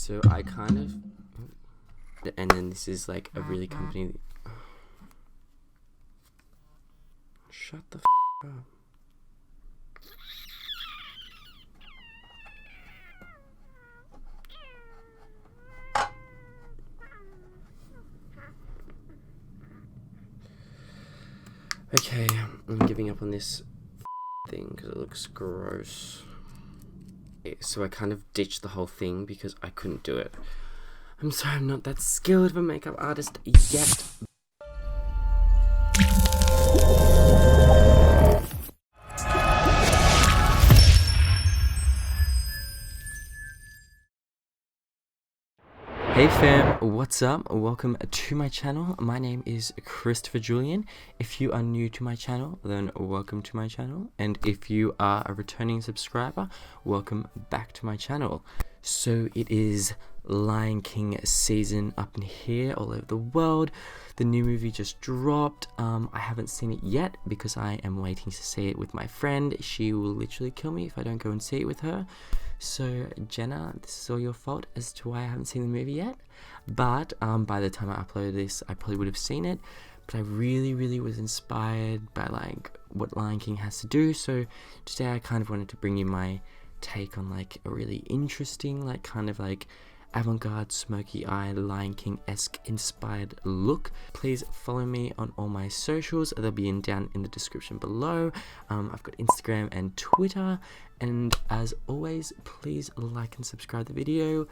So I kind of, and then this is like a really company. Shut the up. Okay, I'm giving up on this thing because it looks gross. So I kind of ditched the whole thing because I couldn't do it. I'm sorry, I'm not that skilled of a makeup artist yet. Hey fam, what's up? Welcome to my channel. My name is Christopher Julian. If you are new to my channel, then welcome to my channel. And if you are a returning subscriber, welcome back to my channel. So it is Lion King season up in here, all over the world. The new movie just dropped. I haven't seen it yet because I am waiting to see it with my friend. She will literally kill me if I don't go and see it with her. So Jenna, this is all your fault as to why I haven't seen the movie yet. But by the time I upload this, I probably would have seen it. But I really was inspired by like what Lion King has to do. So today I kind of wanted to bring you my take on like a really interesting, like kind of like avant-garde, smoky-eyed, Lion King-esque inspired look. Please follow me on all my socials. They'll be down in the description below. I've got Instagram and Twitter. And as always, please like and subscribe the video.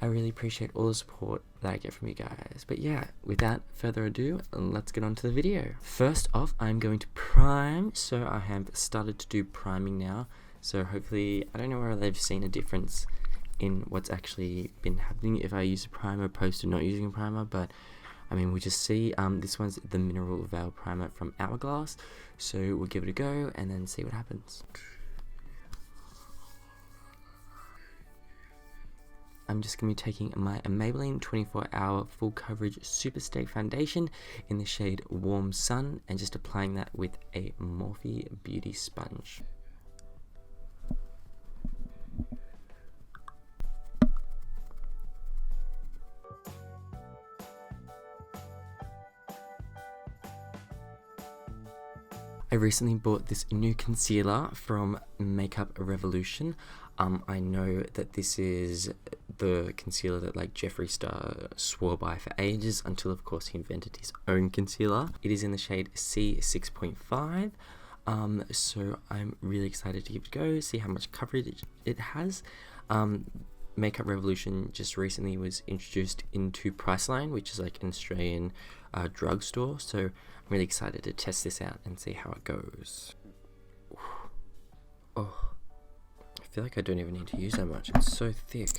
I really appreciate all the support that I get from you guys. But yeah, without further ado, let's get on to the video. First off, I'm going to prime. So I have started to do priming now. So hopefully, I don't know whether they've seen a difference in what's actually been happening if I use a primer opposed to not using a primer, but I mean we'll just see. This one's the Mineral Veil Primer from Hourglass, so we'll give it a go and then see what happens. I'm just going to be taking my Maybelline 24-Hour Full Coverage Super Stay Foundation in the shade Warm Sun and just applying that with a Morphe Beauty Sponge. I recently bought this new concealer from Makeup Revolution. I know that this is the concealer that like Jeffree Star swore by for ages until of course he invented his own concealer. It is in the shade C6.5. So I'm really excited to give it a go, see how much coverage it has. Makeup Revolution just recently was introduced into Priceline, which is like an Australian drugstore, so I'm really excited to test this out and see how it goes. Oh, I feel like I don't even need to use that much, it's so thick.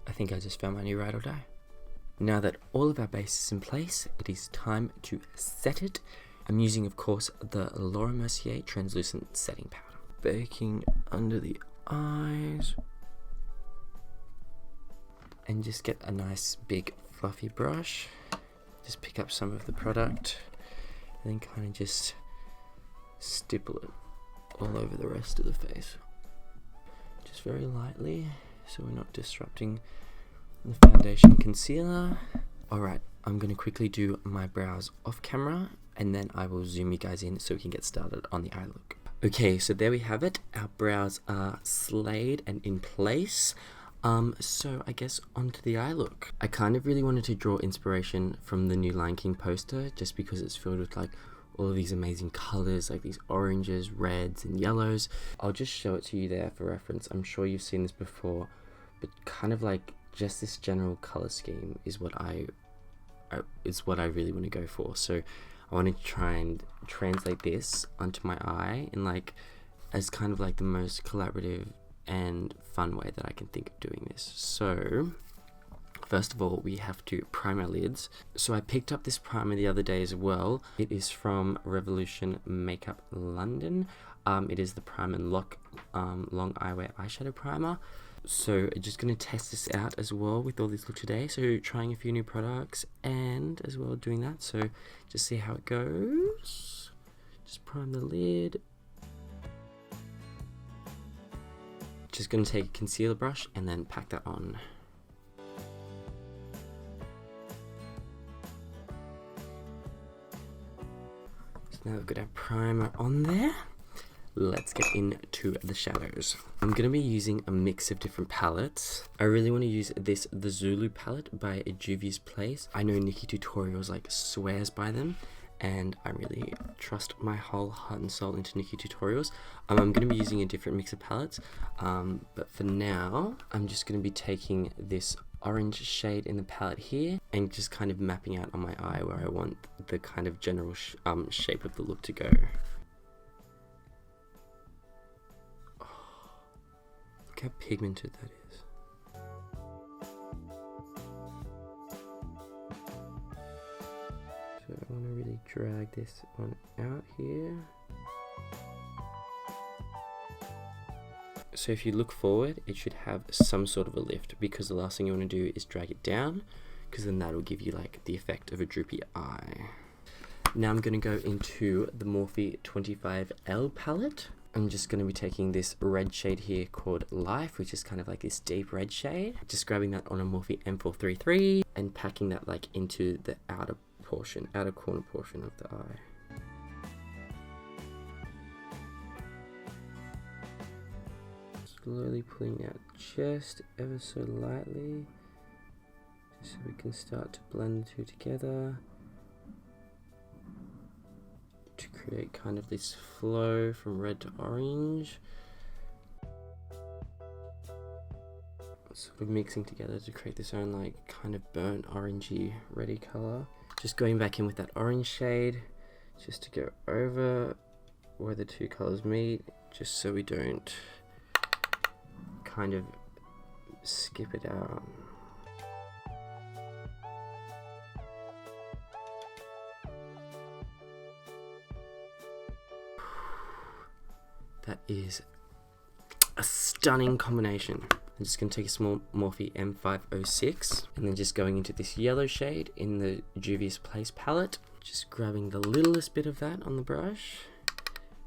I think I just found my new ride or die. Now that all of our base is in place, it is time to set it. I'm using, of course, the Laura Mercier Translucent Setting Powder. Baking under the eyes. And just get a nice big fluffy brush. Just pick up some of the product. And then kind of just stipple it all over the rest of the face. Just very lightly, so we're not disrupting the foundation concealer. Alright, I'm going to quickly do my brows off camera and then I will zoom you guys in so we can get started on the eye look. Okay, so there we have it. Our brows are slayed and in place. So I guess onto the eye look. I kind of really wanted to draw inspiration from the new Lion King poster just because it's filled with like all of these amazing colors, like these oranges, reds and yellows. I'll just show it to you there for reference. I'm sure you've seen this before, but kind of like just this general color scheme is what I really want to go for. So I want to try and translate this onto my eye in like as kind of like the most collaborative and fun way that I can think of doing this. So first of all, we have to prime our lids. So I picked up this primer the other day as well. It is from Revolution Makeup London. It is the Prime and Lock Long Eyewear Eyeshadow Primer. So just going to test this out as well with all this look today. So trying a few new products and as well doing that. So just see how it goes. Just prime the lid. Just going to take a concealer brush and then pack that on. So now we've got our primer on there. Let's get into the shadows. I'm going to be using a mix of different palettes. I really want to use the Zulu palette by Juvia's Place. I know Nikki Tutorials like swears by them, and I really trust my whole heart and soul into Nikki Tutorials. I'm going to be using a different mix of palettes, but for now, I'm just going to be taking this orange shade in the palette here and just kind of mapping out on my eye where I want the kind of general shape of the look to go. Look how pigmented that is. So I want to really drag this one out here. So if you look forward, it should have some sort of a lift, because the last thing you want to do is drag it down, because then that will give you like the effect of a droopy eye. Now I'm going to go into the Morphe 25L palette. I'm just going to be taking this red shade here called Life, which is kind of like this deep red shade. Just grabbing that on a Morphe M433 and packing that like into the outer corner portion of the eye. Slowly pulling out just ever so lightly, just so we can start to blend the two together, to create kind of this flow from red to orange, sort of mixing together to create this own like kind of burnt orangey reddy color. Just going back in with that orange shade just to go over where the two colors meet, just so we don't kind of skip it out. That is a stunning combination. I'm just going to take a small Morphe M506 and then just going into this yellow shade in the Juvia's Place palette. Just grabbing the littlest bit of that on the brush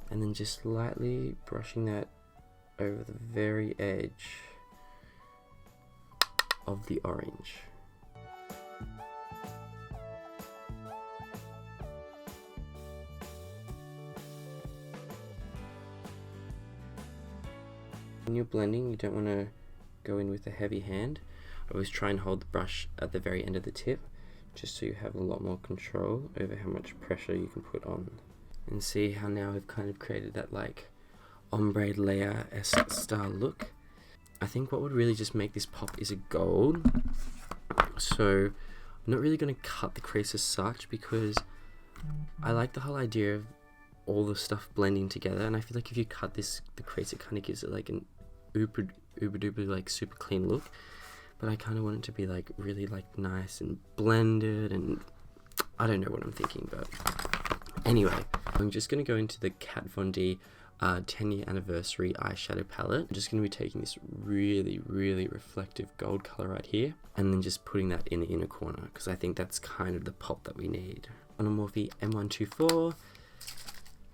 and then just lightly brushing that over the very edge of the orange. When you're blending, you don't want to go in with a heavy hand. I always try and hold the brush at the very end of the tip, just so you have a lot more control over how much pressure you can put on. And see how now we've kind of created that like ombre layer-esque style look. I think what would really just make this pop is a gold. So I'm not really going to cut the crease as such, because I like the whole idea of all the stuff blending together, and I feel like if you cut the crease, it kind of gives it like an uber duper like super clean look. But I kind of want it to be like really like nice and blended, and I don't know what I'm thinking, but anyway, I'm just going to go into the Kat Von D 10-year anniversary eyeshadow palette. I'm just going to be taking this really reflective gold color right here and then just putting that in the inner corner, because I think that's kind of the pop that we need. On a Morphe M124,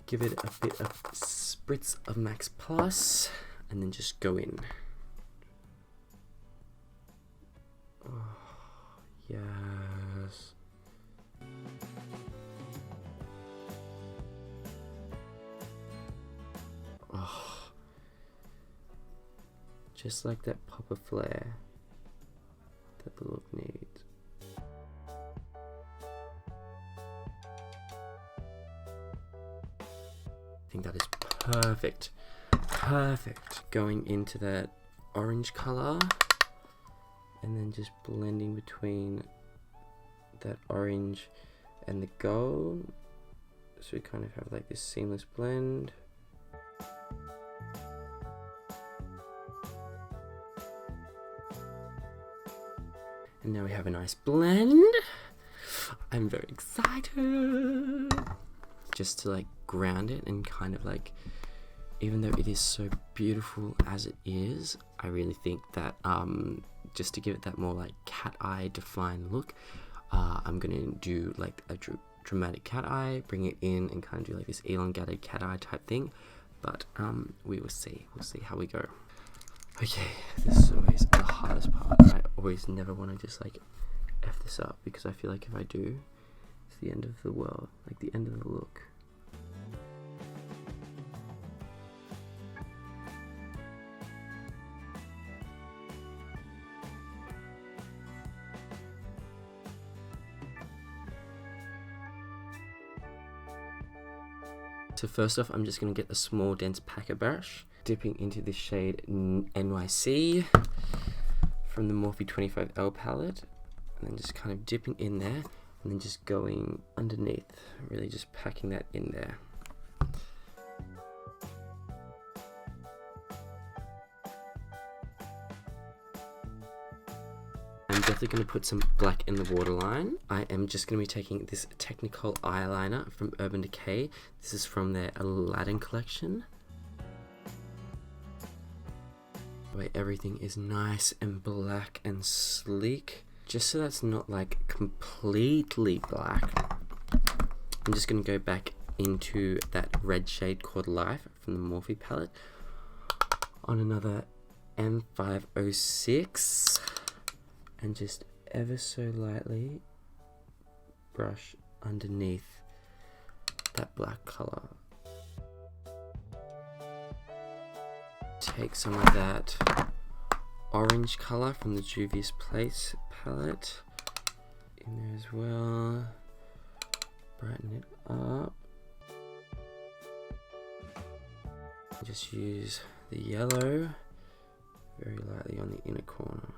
give it a bit of spritz of Max Plus and then just go in. Oh, yes. Oh, just like that pop of flair that the look needs. I think that is perfect. Going into that orange color and then just blending between that orange and the gold, so we kind of have like this seamless blend. And now we have a nice blend. I'm very excited. Just to like ground it and kind of like, even though it is so beautiful as it is, I really think that just to give it that more like cat eye defined look, I'm gonna do like a dramatic cat eye, bring it in and kind of do like this elongated cat eye type thing. But we will see. We'll see how we go. Okay, this is always the hardest part. I always never want to just like F this up, because I feel like if I do, it's the end of the world, like the end of the look. So first off, I'm just going to get a small dense packet brush, dipping into the shade NYC from the Morphe 25L palette, and then just kind of dipping in there, and then just going underneath, really just packing that in there. I'm definitely going to put some black in the waterline. I am just going to be taking this Technicolor eyeliner from Urban Decay. This is from their Aladdin collection. Where everything is nice and black and sleek. Just so that's not like completely black. I'm just going to go back into that red shade called Life from the Morphe palette on another M506. And just ever so lightly brush underneath that black color. Take some of that orange color from the Juvia's Place palette in there as well. Brighten it up. Just use the yellow very lightly on the inner corner.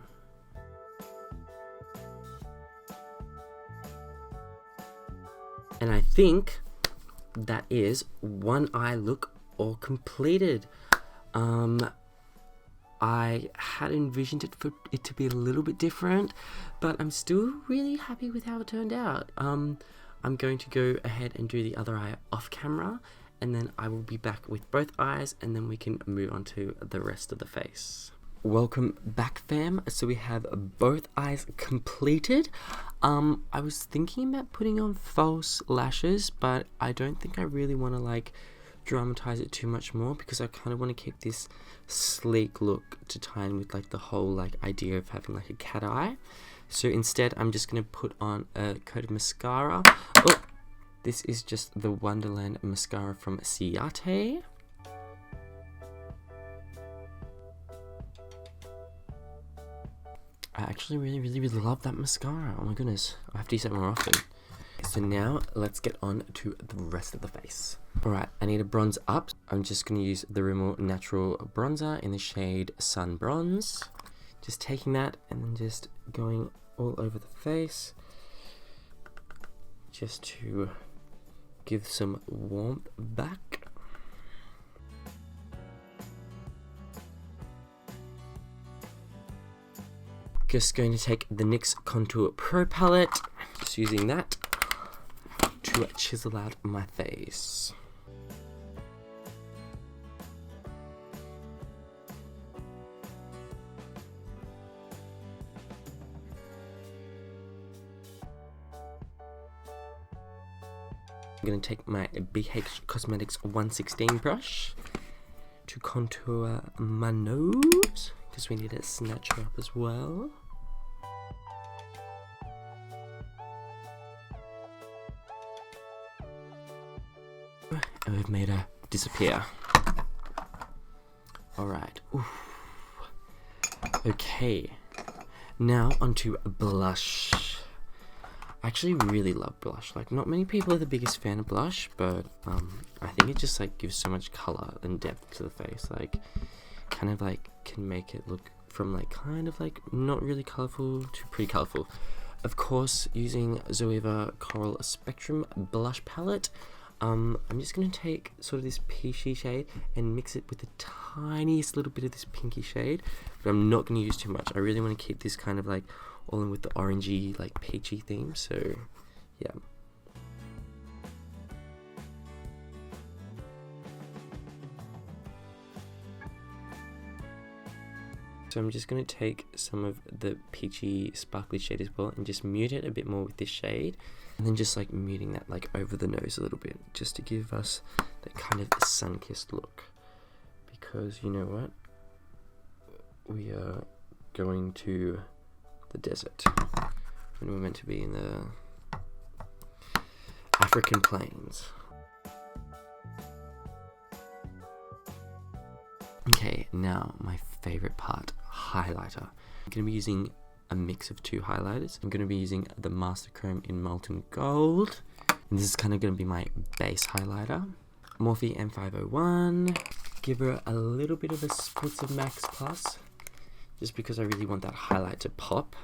And I think that is one eye look all completed. I had envisioned it for it to be a little bit different, but I'm still really happy with how it turned out. I'm going to go ahead and do the other eye off camera, and then I will be back with both eyes, and then we can move on to the rest of the face. Welcome back, fam. So we have both eyes completed. I was thinking about putting on false lashes, but I don't think I really want to like dramatize it too much more, because I kind of want to keep this sleek look to tie in with like the whole like idea of having like a cat eye. So instead I'm just going to put on a coat of mascara. Oh, this is just the Wonderland mascara from Ciate. I actually really love that mascara. Oh my goodness, I have to use that more often. So now let's get on to the rest of the face. Alright, I need a bronze up. I'm just going to use the Rimmel Natural Bronzer in the shade Sun Bronze. Just taking that and then just going all over the face, just to give some warmth back. Just going to take the NYX Contour Pro palette, just using that to chisel out my face. I'm going to take my BH Cosmetics 116 brush to contour my nose, because we need to snatch her up as well. And we've made her disappear. Alright. Okay. Now onto blush. I actually really love blush. Like, not many people are the biggest fan of blush, but I think it just like gives so much color and depth to the face. Like, kind of like can make it look from like kind of like not really colorful to pretty colorful. Of course, using Zoeva Coral Spectrum blush palette. I'm just going to take sort of this peachy shade and mix it with the tiniest little bit of this pinky shade, but I'm not going to use too much. I really want to keep this kind of like all in with the orangey, like peachy theme, so yeah. So I'm just going to take some of the peachy sparkly shade as well and just mute it a bit more with this shade. And then just like muting that like over the nose a little bit, just to give us that kind of sun-kissed look. Because you know what? We are going to the desert when we're meant to be in the African plains. Okay, now my favorite part, highlighter. I'm going to be using a mix of two highlighters. I'm going to be using the Master Chrome in Molten Gold. And this is kind of going to be my base highlighter. Morphe M501. Give her a little bit of a spritz of Max Plus, just because I really want that highlight to pop.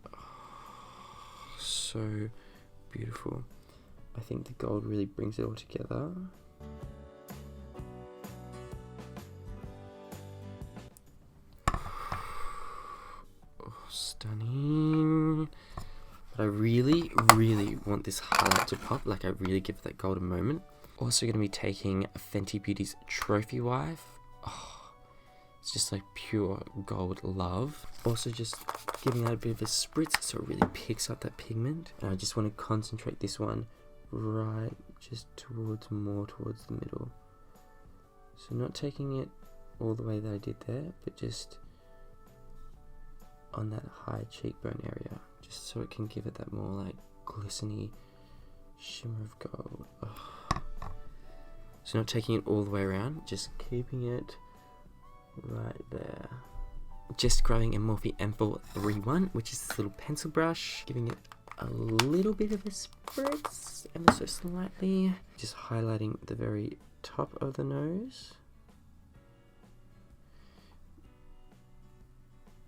Oh, so beautiful. I think the gold really brings it all together. Oh, stunning. But I really, really want this highlight to pop. Like, I really give that gold a moment. Also going to be taking Fenty Beauty's Trophy Wife. Oh, it's just like pure gold love. Also just giving that a bit of a spritz so it really picks up that pigment. And I just want to concentrate this one right just more towards the middle. So not taking it all the way that I did there, but just on that high cheekbone area, just so it can give it that more like glistening shimmer of gold. Oh. So not taking it all the way around, just keeping it right there. Just grabbing a Morphe M431, which is this little pencil brush, giving it a little bit of a spritz, ever so slightly. Just highlighting the very top of the nose.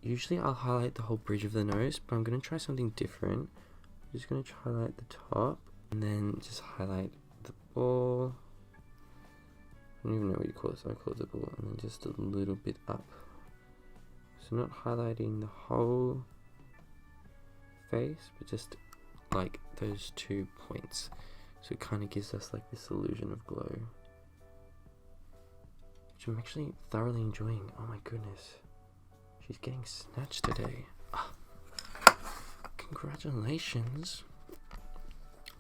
Usually I'll highlight the whole bridge of the nose, but I'm going to try something different. I'm just going to highlight the top, and then just highlight the ball. I don't even know what you call it, so I call it the ball, and then just a little bit up. So not highlighting the whole face, but just like those 2 points. So it kind of gives us like this illusion of glow, which I'm actually thoroughly enjoying. Oh my goodness. She's getting snatched today. Oh, congratulations.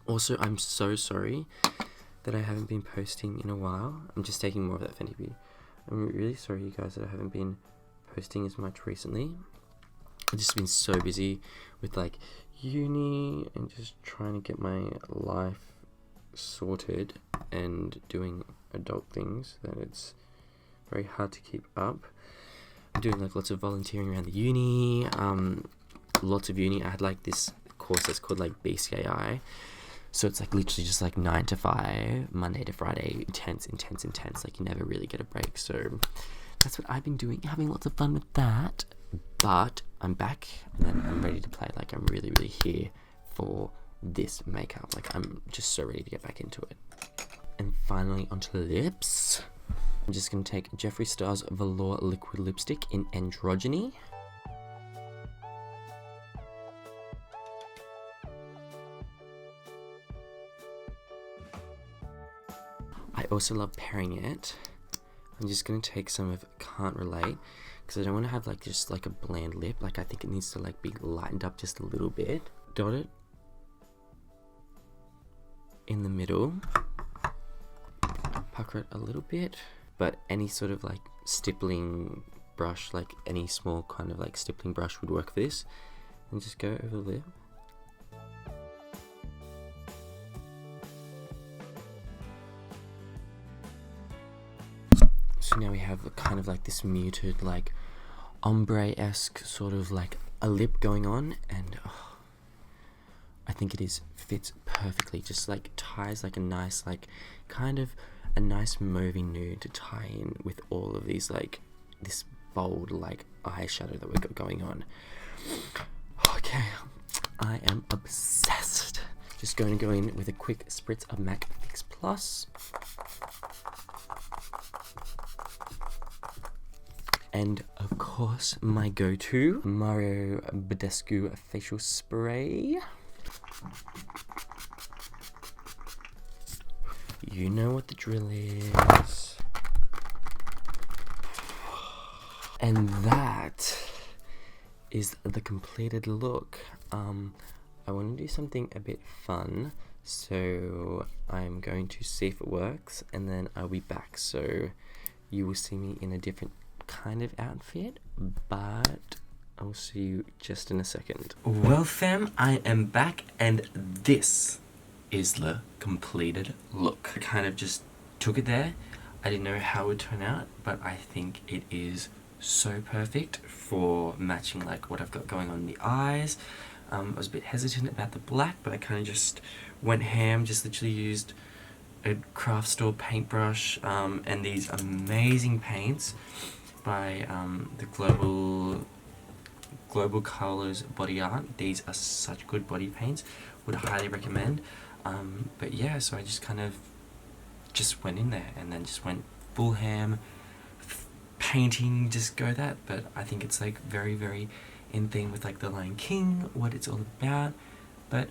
Also, I'm so sorry that I haven't been posting in a while. I'm just taking more of that Fenty Beauty. I'm really sorry, you guys, that I haven't been posting as much recently. I've just been so busy with like uni and just trying to get my life sorted and doing adult things that it's very hard to keep up. I'm doing like lots of volunteering around the uni, lots of uni. I had like this course that's called like BCAI. So it's like literally just like 9 to 5, Monday to Friday, intense. Like you never really get a break. So that's what I've been doing, having lots of fun with that. But I'm back and I'm ready to play. Like I'm really, really here for this makeup. Like I'm just so ready to get back into it. And finally onto lips. I'm just going to take Jeffree Star's Velour Liquid Lipstick in Androgyny. I also love pairing it. I'm just going to take some of Can't Relate, because I don't want to have like just like a bland lip. Like I think it needs to like be lightened up just a little bit. Dot it in the middle. Pucker it a little bit. But any sort of like stippling brush, like any small kind of like stippling brush would work for this. And just go over the lip. So now we have kind of like this muted like ombre-esque sort of like a lip going on, and oh, I think it fits perfectly. Just like ties like a nice like kind of a nice mauvey nude to tie in with all of these like this bold like eyeshadow that we've got going on. Okay, I am obsessed. Just going to go in with a quick spritz of MAC Fix Plus. And of course my go-to Mario Badescu facial spray. You know what the drill is. And that is the completed look. I want to do something a bit fun, so I'm going to see if it works, and then I'll be back. So you will see me in a different kind of outfit, but I'll see you just in a second. Well fam, I am back, and this is the completed look. I kind of just took it there. I didn't know how it would turn out, but I think it is so perfect for matching like what I've got going on in the eyes. I was a bit hesitant about the black, but I kind of just went ham, just literally used a craft store paintbrush and these amazing paints by the Global Colors Body Art. These are such good body paints, would highly recommend. But yeah, so I just kind of just went in there and then just went full ham, painting, just go that. But I think it's like very, very in theme with like the Lion King, what it's all about. But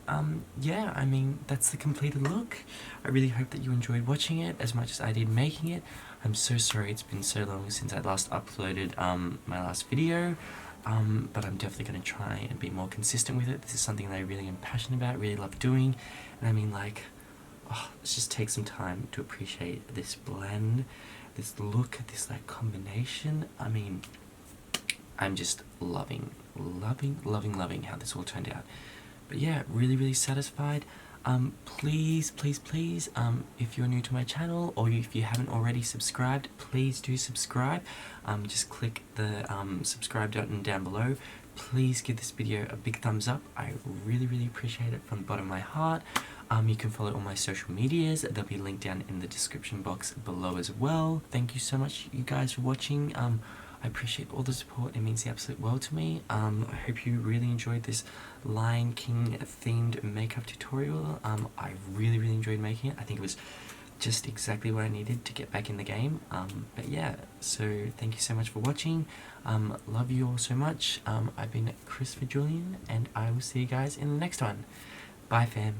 yeah, I mean, that's the completed look. I really hope that you enjoyed watching it as much as I did making it. I'm so sorry it's been so long since I last uploaded my last video. But I'm definitely going to try and be more consistent with it. This is something that I really am passionate about, really love doing. And I mean, like, let's just take some time to appreciate this blend, this look, this like combination. I mean, I'm just loving how this all turned out. But yeah, really, really satisfied. Please, if you're new to my channel, or if you haven't already subscribed, please do subscribe. Just click the subscribe button down below. Please give this video a big thumbs up. I really, really appreciate it from the bottom of my heart. You can follow all my social medias. They'll be linked down in the description box below as well. Thank you so much, you guys, for watching. I appreciate all the support. It means the absolute world to me. I hope you really enjoyed this Lion King themed makeup tutorial. I really, really enjoyed making it. I think it was just exactly what I needed to get back in the game. But yeah, so thank you so much for watching. Love you all so much. I've been Christopher Julian, and I will see you guys in the next one. Bye fam.